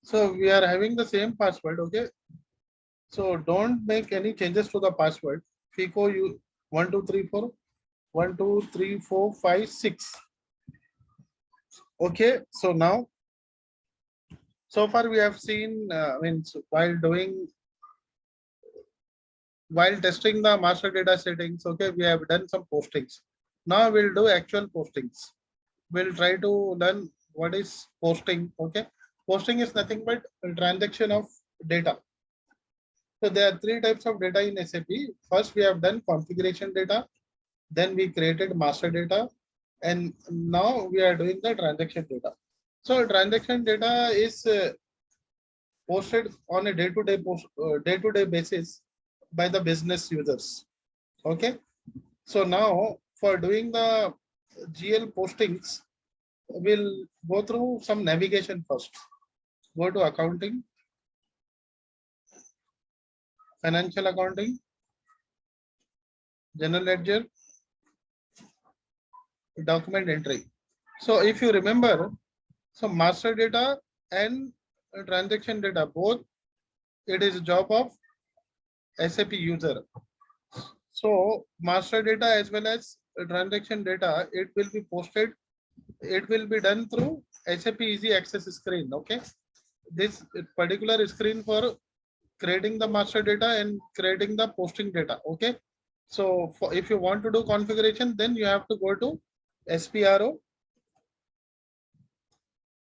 So we are having the same password. Okay. So don't make any changes to the password. FICO you 1234 12345 6. Okay. So now so far we have seen while testing the master data settings. Okay, we have done some postings. Now we'll do actual postings. We'll try to learn what is posting. Okay, posting is nothing but a transaction of data. So there are three types of data in SAP. First, we have done configuration data. Then we created master data. And now we are doing the transaction data. So transaction data is posted on a day-to-day basis by the business users. Okay. So now for doing the GL postings, we'll go through some navigation first. Go to accounting, financial accounting, general ledger, document entry. So if you remember, so master data and transaction data, both it is job of SAP user. So master data as well as transaction data, it will be posted. It will be done through SAP Easy Access screen. Okay, this particular screen for creating the master data and creating the posting data. Okay, so if you want to do configuration, then you have to go to SPRO,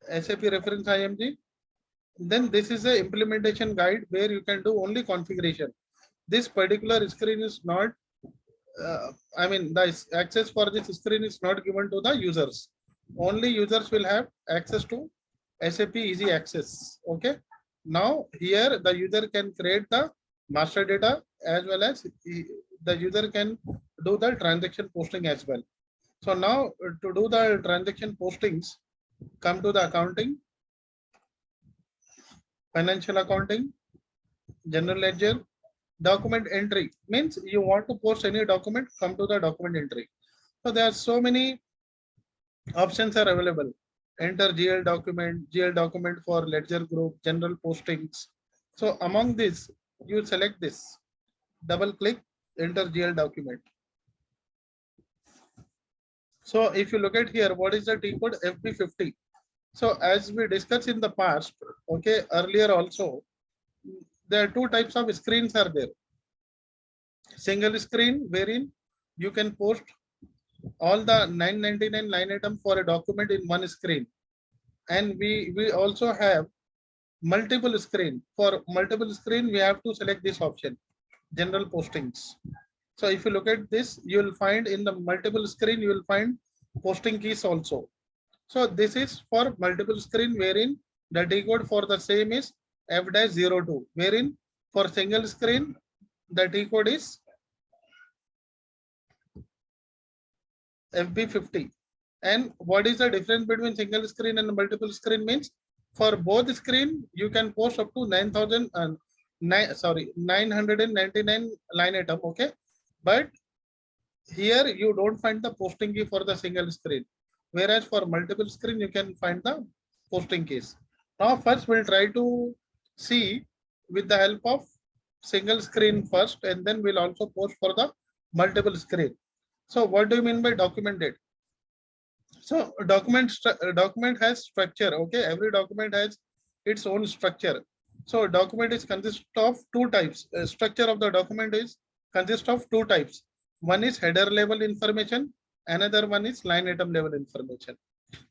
SAP reference IMG. Then this is a implementation guide where you can do only configuration. This particular screen is not the access for this screen is not given to the users. Only users will have access to SAP Easy Access. Okay. Now here the user can create the master data as well as the user can do the transaction posting as well. So now to do the transaction postings, come to the accounting, financial accounting, general ledger, document entry. Means you want to post any document, come to the document entry. So there are so many options are available. Enter GL document for ledger group, general postings. So among this, you select this, double click, enter GL document. So if you look at here, what is the T code? FB50. So as we discussed in the past, okay, earlier also, there are two types of screens are there. Single screen wherein you can post all the 999 line item for a document in one screen. And we also have multiple screen. For multiple screen, we have to select this option, general postings. So if you look at this, you will find in the multiple screen, you will find posting keys also. So this is for multiple screen wherein the T-code for the same is F-02, wherein for single screen, the T-code is FB50. And what is the difference between single screen and multiple screen means? For both screen, you can post up to 999 line item. Okay, but here you don't find the posting key for the single screen, whereas for multiple screen you can find the posting keys. Now first we'll try to see with the help of single screen first, and then we'll also post for the multiple screen. So what do you mean by document date? So document has structure. Okay, every document has its own structure. So document is consist of two types. Structure of the document is consist of two types. One is header level information, another one is line item level information.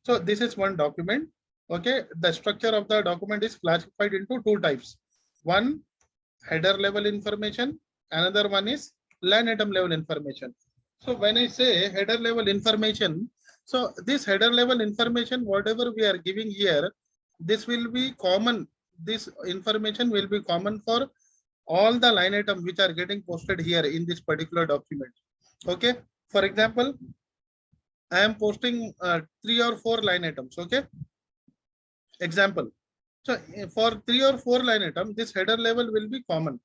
So this is one document. Okay, the structure of the document is classified into two types. One, header level information, another one is line item level information. So when I say header level information, so this header level information, whatever we are giving here, this will be common. This information will be common for all the line items which are getting posted here in this particular document. Okay. For example, I am posting 3 or 4 line items. Okay. Example. So for 3 or 4 line items, this header level will be common.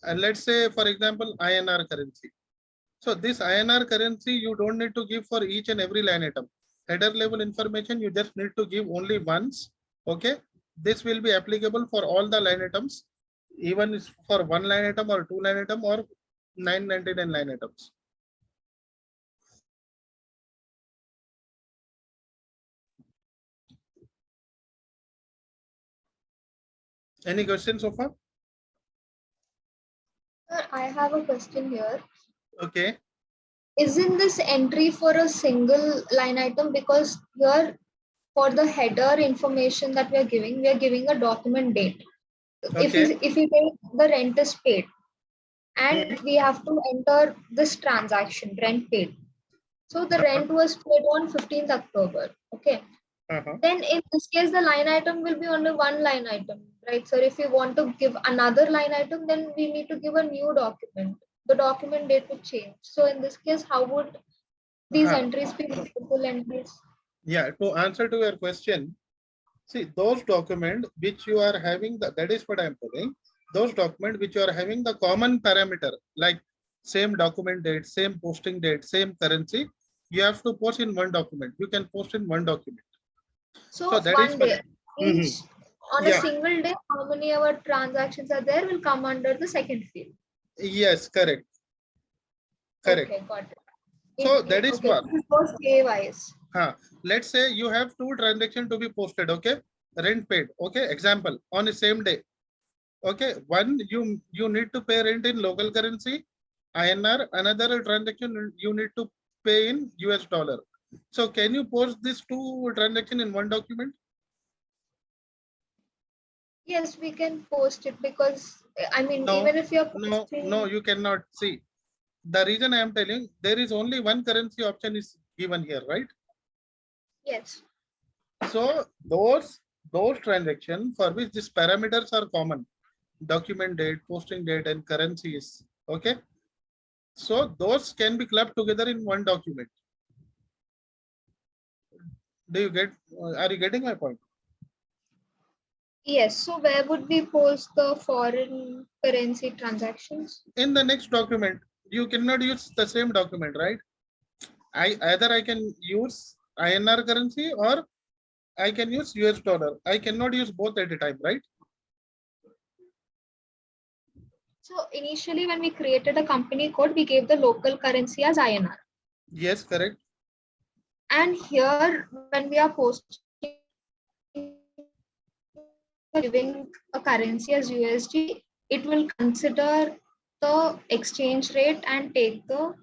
And let's say, for example, INR currency. So this INR currency, you don't need to give for each and every line item. Header level information, you just need to give only once. Okay. this will be applicable for all the line items, even for one line item or two line item or 999 line items. Any questions so far? I have a question here. Okay. Isn't this entry for a single line item? Because here for the header information that we are giving a document date. Okay. If we take the rent is paid and Mhm. we have to enter this transaction, rent paid. So the rent was paid on 15th October. Okay. Uh-huh. Then in this case, the line item will be only one line item, right? So if we want to give another line item, then we need to give a new document. The document date would change. So in this case, how would these Uh-huh. entries be multiple entries? Yeah, to answer to your question, see those document which you are having, that is what I am telling. Those document which you are having the common parameter, like same document date, same posting date, same currency, you have to post in one document. You can post in one document. So So that is one what. day, Mhm. each on a Yeah. single day, how many of our transactions are there will come under the second field. Yes, correct. Correct. Okay, got it. So that is Okay, what. this was day wise. Let's say you have two transactions to be posted. Okay, rent paid. Okay, example on the same day. Okay, one you need to pay rent in local currency, INR. Another transaction you need to pay in US dollar. So can you post these two transactions in one document? Yes, we can post it because I mean, No, even if you're no, posting, you cannot. See, the reason I am telling, there is only one currency option is given here, right? yes. So those transactions for which these parameters are common, document date, posting date, and currencies. Okay, so those can be clubbed together in one document. Do you get? Are you getting my point? Yes. So where would we post the foreign currency transactions? In the next document, you cannot use the same document, right? I can use INR currency or I can use US dollar. I cannot use both at a time, right? So initially, when we created a company code, we gave the local currency as INR. Yes, correct. And here, when we are posting giving a currency as USD, it will consider the exchange rate and take the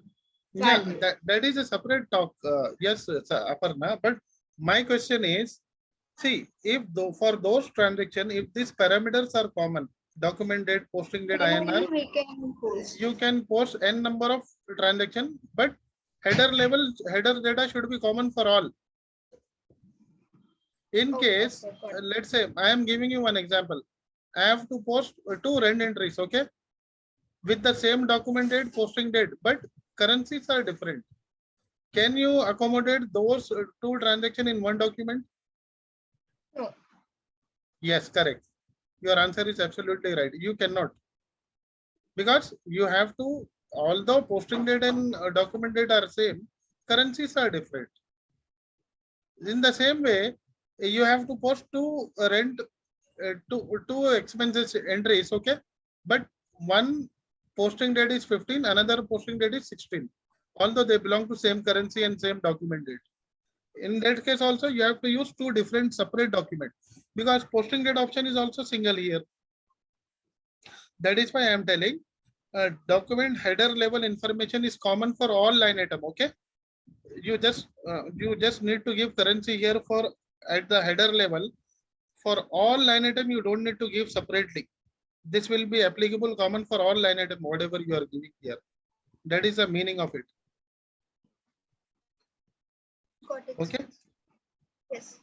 Yeah, value. that is a separate talk. Yes, Aparna. But my question is, see, if for those transactions, if these parameters are common, document date, posting date, Then INR, only we can post. you can post n number of transaction, but header data should be common for all. In Okay, case, okay, got it. let's say I am giving you one example. I have to post two rent entries, okay, with the same document date, posting date, but currencies are different. Can you accommodate those two transactions in one document? No. Yes, correct. Your answer is absolutely right. You cannot, because you have to, although posting date and document date are same, currencies are different. In the same way, you have to post two rent, two expenses entries, okay? But one posting date is 15, another posting date is 16. Although they belong to same currency and same document date. In that case also, you have to use two different separate documents because posting date option is also single here. That is why I am telling document header level information is common for all line item. Okay, you just need to give currency here for at the header level. For all line item, you don't need to give separately. This will be applicable common for all line item, whatever you are giving here. That is the meaning of it. Got it. Okay. Yes.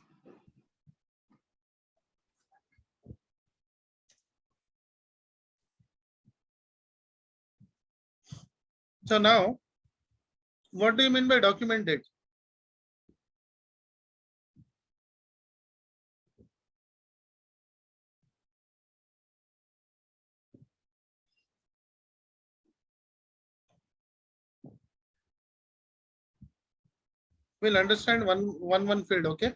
So now, what do you mean by document date? We'll understand one field. Okay.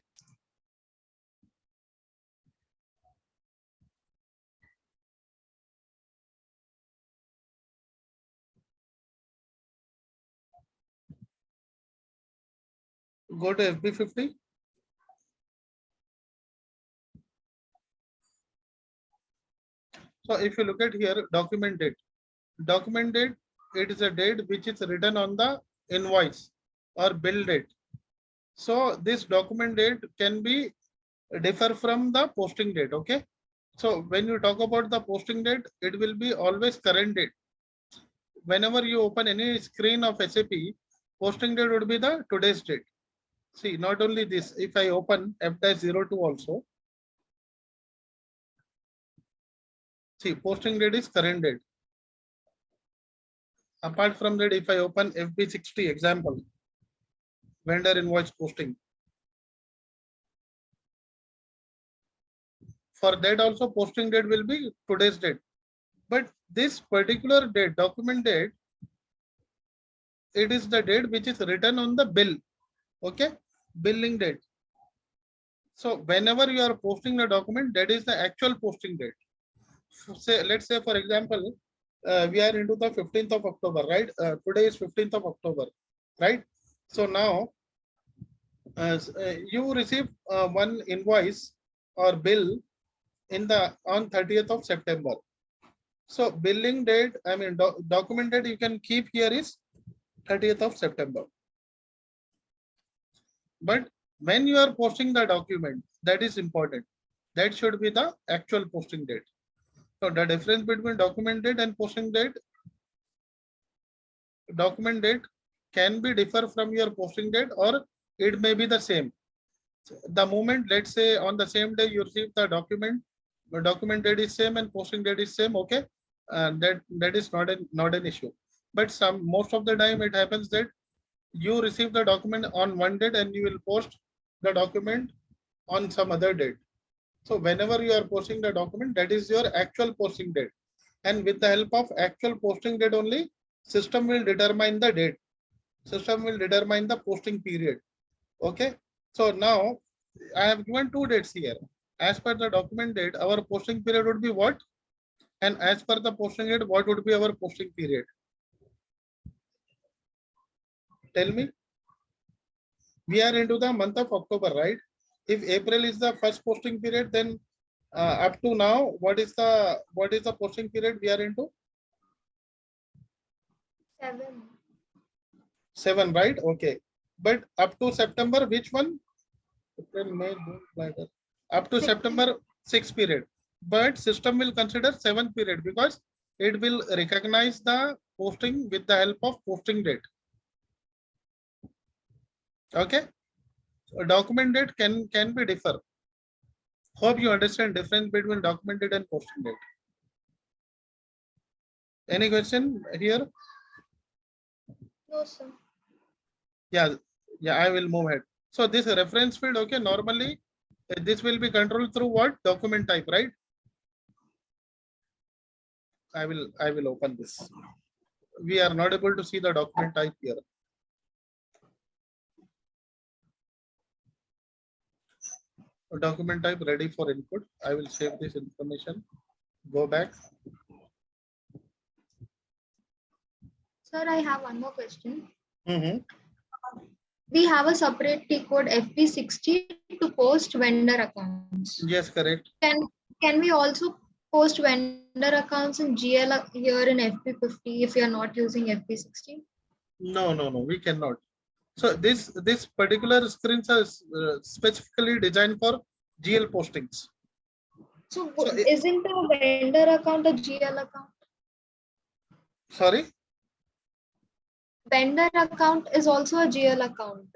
Go to FB50. So if you look at here, document date. Document date, it is a date which is written on the invoice or bill date. So this document date can be differ from the posting date. Okay. So when you talk about the posting date, it will be always current date. Whenever you open any screen of SAP, posting date would be the today's date. See, not only this, if I open F-02 also, see, posting date is current date. Apart from that, if I open FB60 example, vendor invoice posting, for that also posting date will be today's date. But this particular date, document date, it is the date which is written on the bill. Okay, billing date. So whenever you are posting the document, that is the actual posting date. Say, let's say for example, we are into the 15th of October, right? Today is 15th of October, right? So now you receive one invoice or bill in the on 30th of September. So billing date, I mean document date you can keep here is 30th of September. But when you are posting the document, that is important. That should be the actual posting date. So the difference between document date and posting date, document date can be differ from your posting date or it may be the same. The moment, let's say on the same day you receive the document date is same and posting date is same, okay, that is not an issue. But most of the time it happens that you receive the document on one date and you will post the document on some other date. So whenever you are posting the document, that is your actual posting date, and with the help of actual posting date only, system will determine the date. System will determine the posting period. Okay. So now I have given two dates here. As per the document date, our posting period would be what? And as per the posting date, what would be our posting period? Tell me. We are into the month of October, right? If April is the first posting period, then up to now, what is the posting period we are into? 7. 7, right? Okay. But up to September, which one? April, May, June, July. Up to 6. September 6 period. But system will consider 7th period because it will recognize the posting with the help of posting date. Okay. So document date can be differ. Hope you understand difference between document date and posting date. Any question here? No, sir. Yeah, I will move ahead. So this reference field, okay, normally this will be controlled through what? Document type, right? I will open this. We are not able to see the document type here. Document type ready for input. I will save this information. Go back. Sir, I have one more question. Mm-hmm. We have a separate T code FP60 to post vendor accounts. Yes, correct. Can we also post vendor accounts in GL here in FP50 if you are not using FP60? No, we cannot. So this particular screens are specifically designed for GL postings. So isn't a vendor account a GL account? Sorry? Vendor account is also a GL account.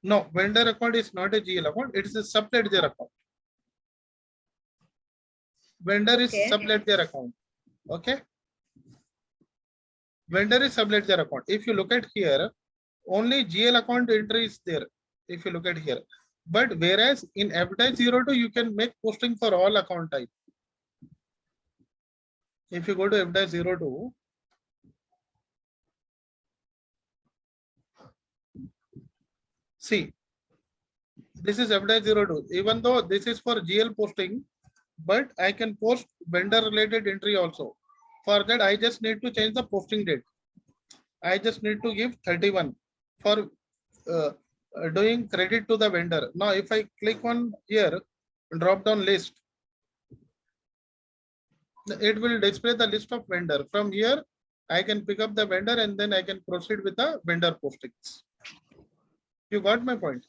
No, vendor account is not a GL account. It is a subledger account. Vendor is subledger account. Okay. Vendor is subledger account. If you look at here, only GL account entry is there. If you look at here, but whereas in F-02 you can make posting for all account type. If you go to F-02, see, this is F-02. Even though this is for GL posting, but I can post vendor related entry also. For that, I just need to change the posting date. I just need to give 31 for doing credit to the vendor. Now, if I click on here, drop down list, it will display the list of vendor. From here, I can pick up the vendor and then I can proceed with the vendor postings. You got my point?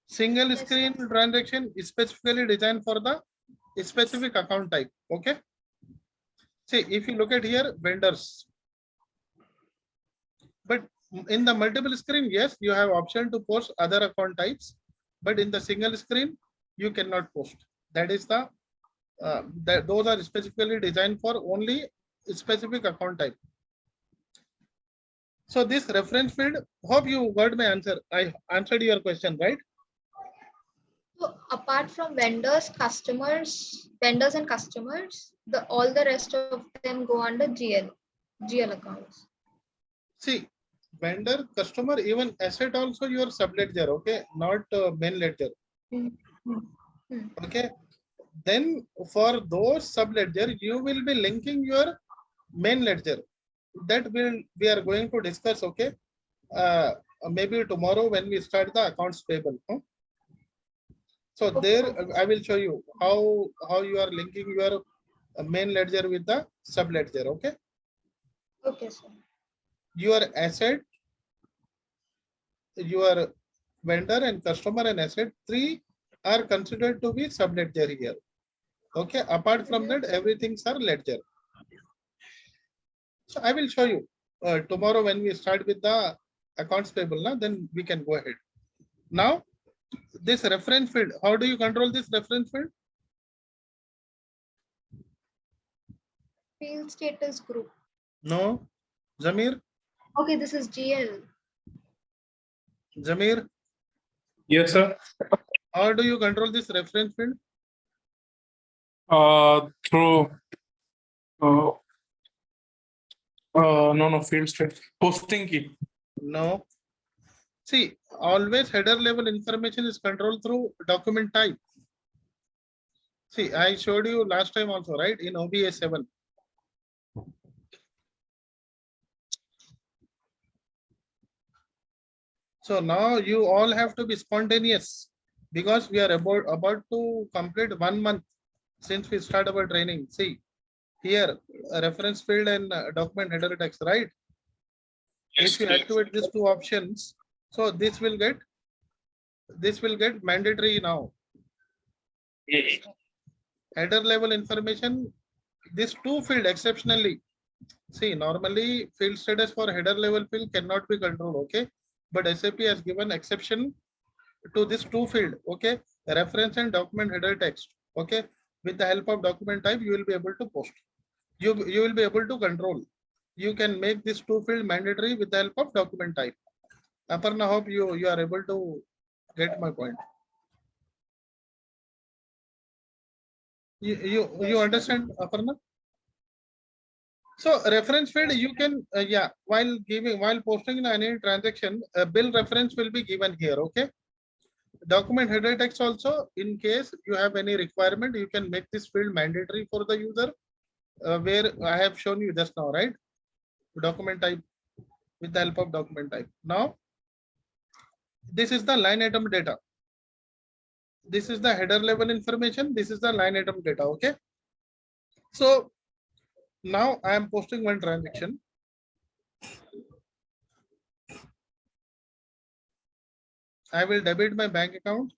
Single Yes, screen sir. transaction is specifically designed for the specific account type. Okay. See, if you look at here, vendors. But in the multiple screen, yes, you have option to post other account types. But in the single screen, you cannot post. That is the those are specifically designed for only specific account type. So this reference field, hope you got my answer. I answered your question, right? So apart from vendors and customers, all the rest of them go under GL accounts. See, vendor, customer, even asset also your subledger, okay, not main ledger. Mm, mm, mm. Okay. Then for those subledger, you will be linking your main ledger. That will we are going to discuss. Okay. Uh, Maybe tomorrow when we start the accounts payable. Huh? So there I will show you how you are linking your main ledger with the sub ledger. Okay. Okay, sir. Your asset, your vendor and customer and asset, three are considered to be sub ledger here. Okay. Apart from that, everything's are ledger. So I will show you tomorrow when we start with the accounts payable. Now then we can go ahead. Now this reference field, how do you control this reference field? Field status group. No. Zamir, Okay, this is GL. Zamir, Yes, sir. how do you control this reference field? Through no field state posting key. No. See, always header level information is controlled through document type. See, I showed you last time also, right? In OBA 7. So now you all have to be spontaneous because we are about to complete 1 month since we start our training. See, here reference field and document header text, right? Yes, If you activate these two options, so this will get mandatory now. Header level information, this two field exceptionally. See, normally field status for header level field cannot be controlled, okay? But SAP has given exception to this two field, okay? Reference and document header text, okay? With the help of document type, you will be able to post. You will be able to control. You can make this two field mandatory with the help of document type. Aparna, hope you are able to get my point. You understand, Aparna? So reference field you can yeah, while posting in any transaction, a bill reference will be given here. Okay. Document header text also, in case you have any requirement, you can make this field mandatory for the user, where I have shown you just now, right? Document type with the help of document type. Now, this is the line item data. This is the header level information. This is the line item data. Okay. So now I am posting one transaction. I will debit my bank account.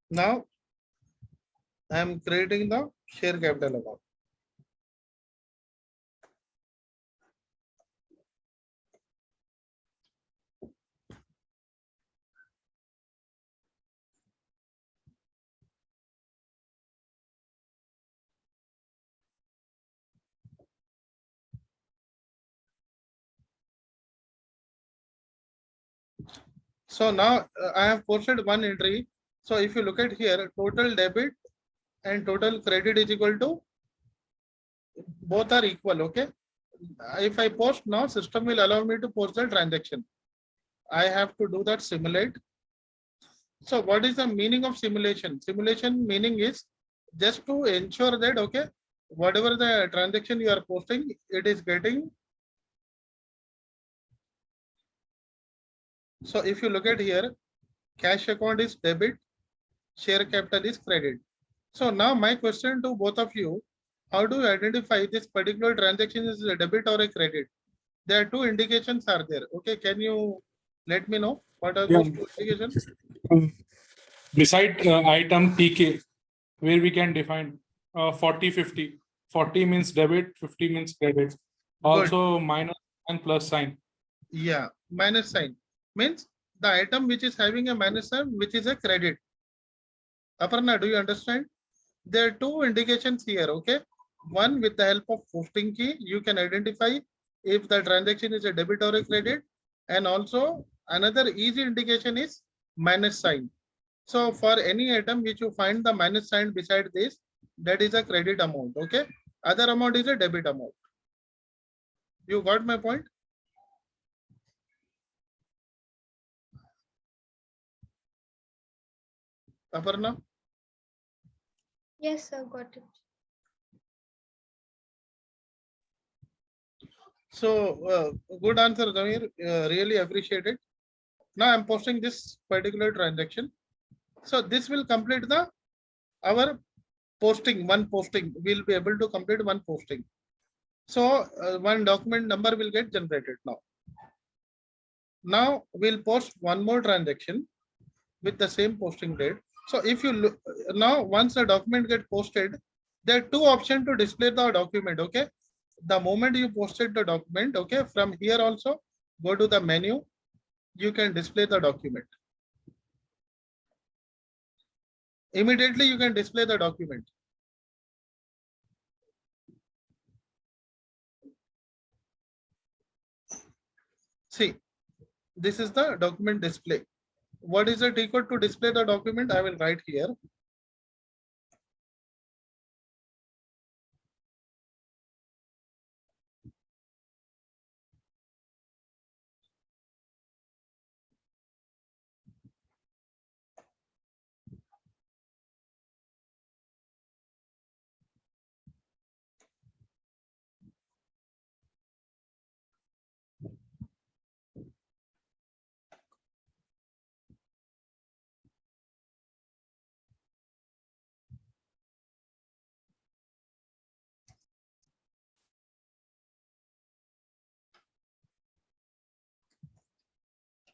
Now I am creating the share capital account. So now I have posted one entry. So if you look at here, total debit and total credit is equal to, both are equal. Okay. If I post now, system will allow me to post the transaction. I have to do that simulate. So what is the meaning of simulation? Simulation meaning is just to ensure that, okay, whatever the transaction you are posting, it is getting. So if you look at here, cash account is debit, share capital is credit. So now my question to both of you, how do you identify this particular transaction is a debit or a credit? There are two indications are there. Okay, can you let me know what are those two indications? Beside item PK, where we can define 40-50. 40 means debit, 50 means credit. Also minus and plus sign. Yeah, minus sign means the item which is having a minus sign, which is a credit. Aparna, do you understand? There are two indications here. Okay, one, with the help of posting key, you can identify if the transaction is a debit or a credit, and also another easy indication is minus sign. So for any item which you find the minus sign beside this, that is a credit amount. Okay, other amount is a debit amount. You got my point? Aparna? Yes, sir, got it. So good answer, Zamir. Really appreciate it. Now I'm posting this particular transaction. So this will complete the our posting. One posting will be able to complete one posting. So one document number will get generated now. Now we'll post one more transaction with the same posting date. So if you look now, once the document get posted, there are two options to display the document. Okay, the moment you posted the document, okay, from here also go to the menu, you can display the document. Immediately you can display the document. See, this is the document display. What is the T code to display the document? I will write here.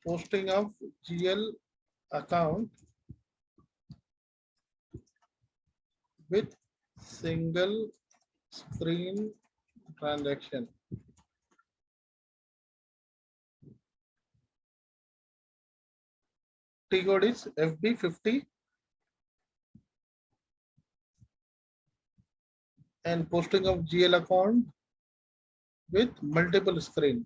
Posting of GL account with single screen transaction. T code is FB50 and posting of GL account with multiple screen.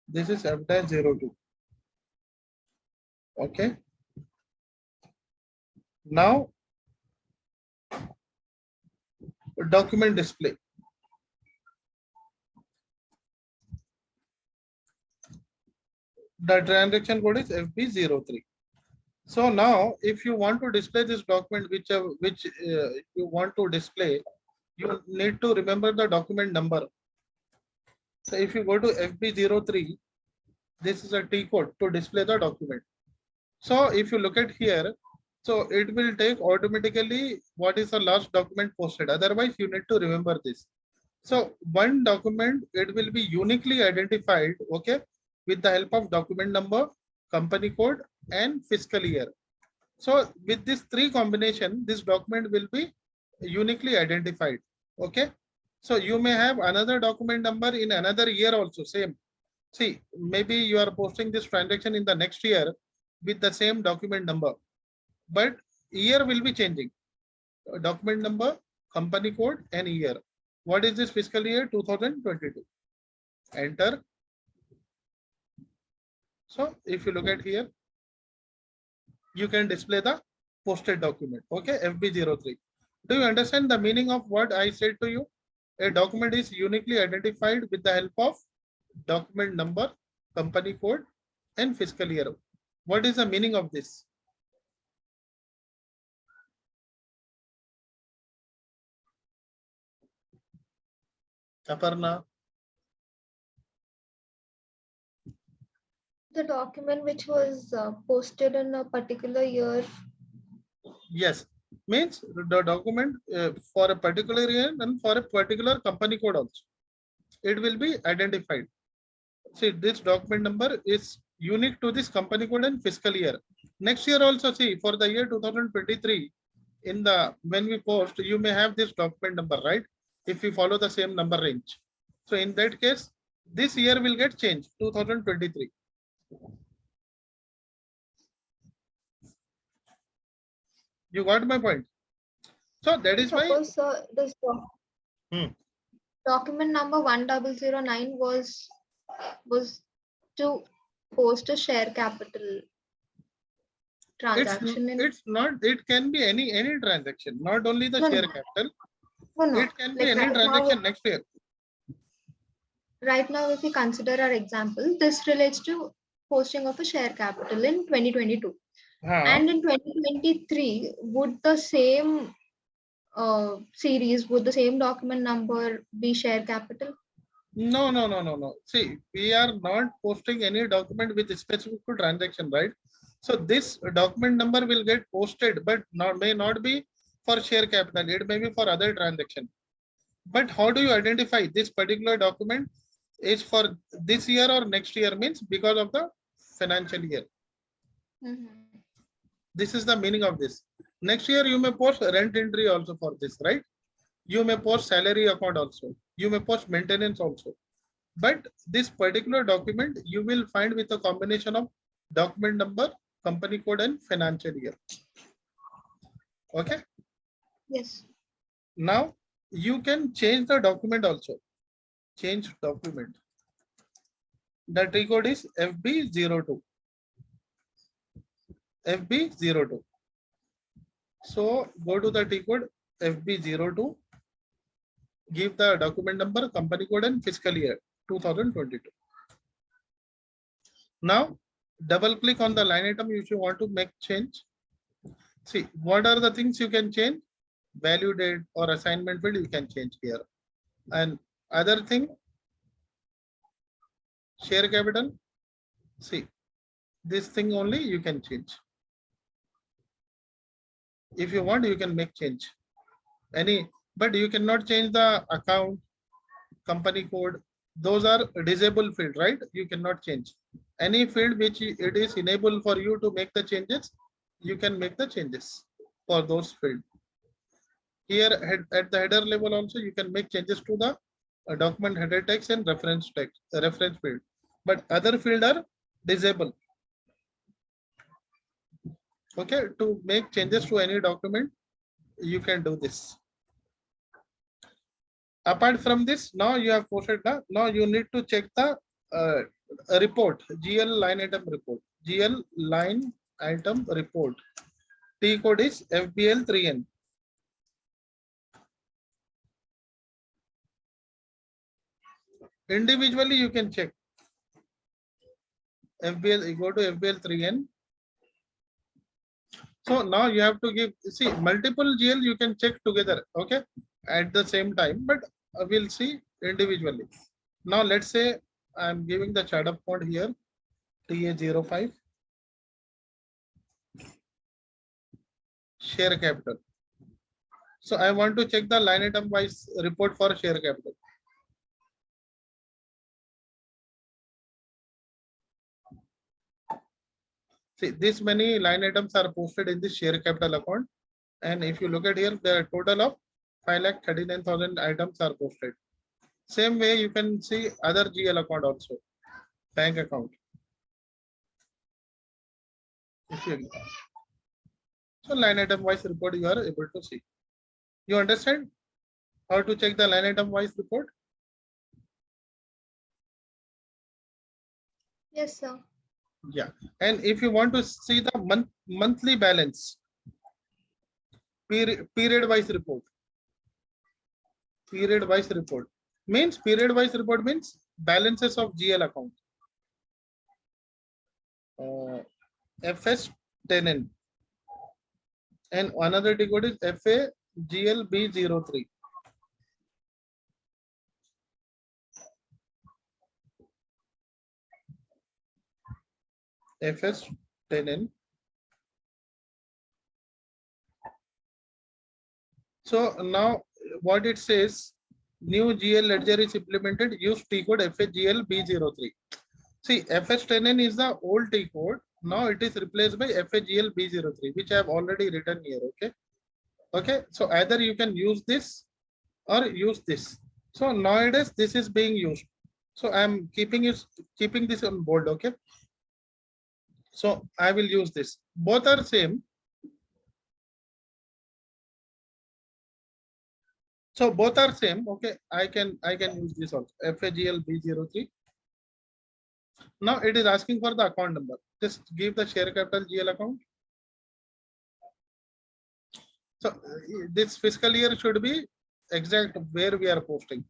This is F-02. Okay. Now document display. The transaction code is FB03. So now if you want to display this document, which you want to display, you need to remember the document number. So if you go to FB03, this is a T code to display the document. So if you look at here, so it will take automatically what is the last document posted. Otherwise, you need to remember this. So one document, it will be uniquely identified, okay, with the help of document number, company code, and fiscal year. So with this three combination, this document will be uniquely identified. Okay. So you may have another document number in another year also, same. See, maybe you are posting this transaction in the next year with the same document number, but year will be changing. Document number, company code, and year. What is this fiscal year? 2022. Enter. So if you look at here, you can display the posted document. Okay, FB03. Do you understand the meaning of what I said to you? A document is uniquely identified with the help of document number, company code, and fiscal year. What is the meaning of this? Aparna? The document which was posted in a particular year. Yes, means the document for a particular year and for a particular company code also. It will be identified. See, this document number is unique to this company code and fiscal year. Next year also, see, for the year 2023, in the when we post, you may have this document number, right? If we follow the same number range. So in that case, this year will get changed, 2023. You got my point? So that is why. Suppose this Hmm. document number 1009 was to post a share capital transaction in. It's not. It can be any transaction, not only the No, share no. capital. No. It can be Like any transaction next year. Right now, if we consider our example, this relates to posting of a share capital in 2022. And in 2023, would the same series, would the same document number be share capital? No. See, we are not posting any document with specific to transaction, right? So this document number will get posted, but may not be for share capital. It may be for other transaction. But how do you identify this particular document is for this year or next year? Means because of the financial year. This is the meaning of this. Next year you may post rent entry also for this, right? You may post salary account also. You may post maintenance also. But this particular document you will find with a combination of document number, company code, and financial year. Okay. Yes. Now you can change the document also. Change document. The T code is FB02. FB02. So go to the T code FB02. Give the document number, company code, and fiscal year 2022. Now double click on the line item if you want to make change. See, what are the things you can change? Value date or assignment field you can change here. And other thing, share capital. See, this thing only you can change. If you want, you can make change. But you cannot change the account, company code. Those are disabled field, right? You cannot change. Any field which it is enabled for you to make the changes, you can make the changes for those field. Here at the header level also, you can make changes to the document header text and reference text, reference field. But other field are disabled. Okay, to make changes to any document, you can do this. Apart from this, now you have posted the, now you need to check the report, GL line item report. GL line item report. T code is FBL3N. Individually, you can check. FBL, you go to FBL3N. So now you have to give, see, multiple GL you can check together, okay, at the same time, but we'll see individually. Now let's say I'm giving the chart of code here, TA05, share capital. So I want to check the line item wise report for share capital. See, this many line items are posted in this share capital account. And if you look at here, the total of 5,39,000 items are posted. Same way you can see other GL account also, bank account. So line item wise report you are able to see. You understand? how to check the line item wise report? Yes, sir. Yeah. And if you want to see the monthly balance, period wise report. Period wise report means balances of GL account. FS 10N. And another decode is FA GLB03. FS 10N. So now what it says, new GL ledger is implemented, use T code FAGL B03. See, FS10N is the old T code. Now it is replaced by FAGL B03, which I have already written here. Okay. Okay. So either you can use this or use this. So nowadays this is being used. So I am keeping this on board. Okay. So I will use this. Both are same. So both are same. Okay. I can use this also. FAGL B03. Now it is asking for the account number. Just give the share capital GL account. So this fiscal year should be exact where we are posting.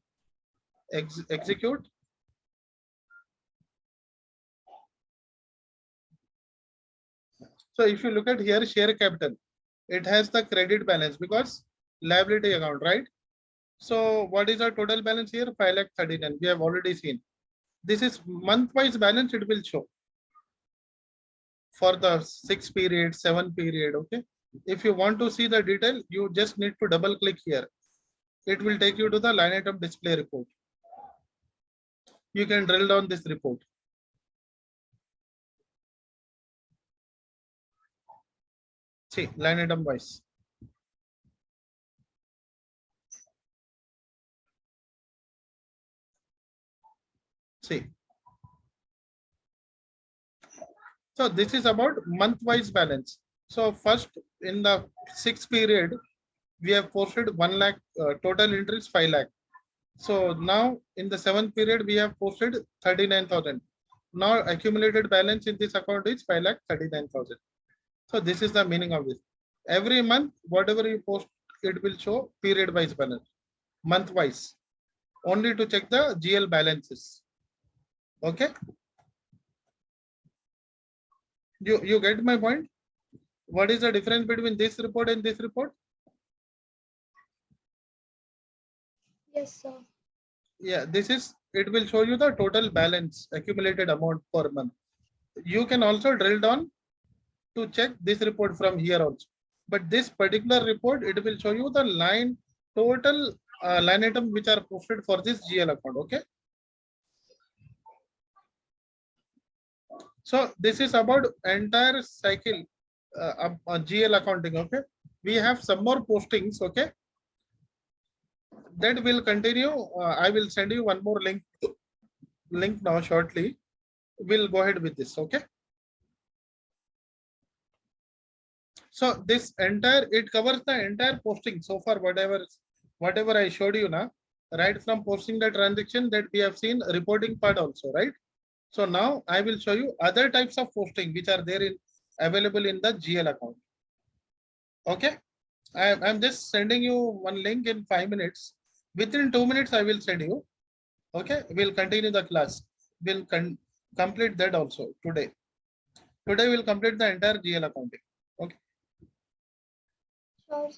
Execute. So if you look at here, share capital, it has the credit balance because liability account, right? So what is our total balance here? 5,39,000. We have already seen. This is month-wise balance. It will show for the 6 period, 7 period. Okay. If you want to see the detail, you just need to double click here. It will take you to the line item display report. You can drill down this report. See, line item wise. See. So this is about month-wise balance. So first in the 6th period, we have posted 1 lakh, total entry is 5 lakh. So now in the 7th period, we have posted 39,000. Now accumulated balance in this account is 5,39,000. So this is the meaning of this. Every month, whatever you post, it will show period wise balance, month wise, only to check the GL balances. Okay. You get my point? What is the difference between this report and this report? Yes, sir. Yeah, it will show you the total balance accumulated amount per month. You can also drill down to check this report from here also. But this particular report, it will show you the total line item which are posted for this GL account. Okay. So this is about entire cycle GL accounting. Okay. We have some more postings. Okay. That will continue. I will send you one more link now shortly. We'll go ahead with this. Okay. So this it covers the entire posting so far, whatever I showed you now, right from posting the transaction that we have seen, reporting part also, right? So now I will show you other types of posting which are there available in the GL account. Okay. I'm just sending you one link in 5 minutes. Within 2 minutes, I will send you. Okay. We'll continue the class. We'll complete that also today. Today we'll complete the entire GL accounting. Okay. Sure.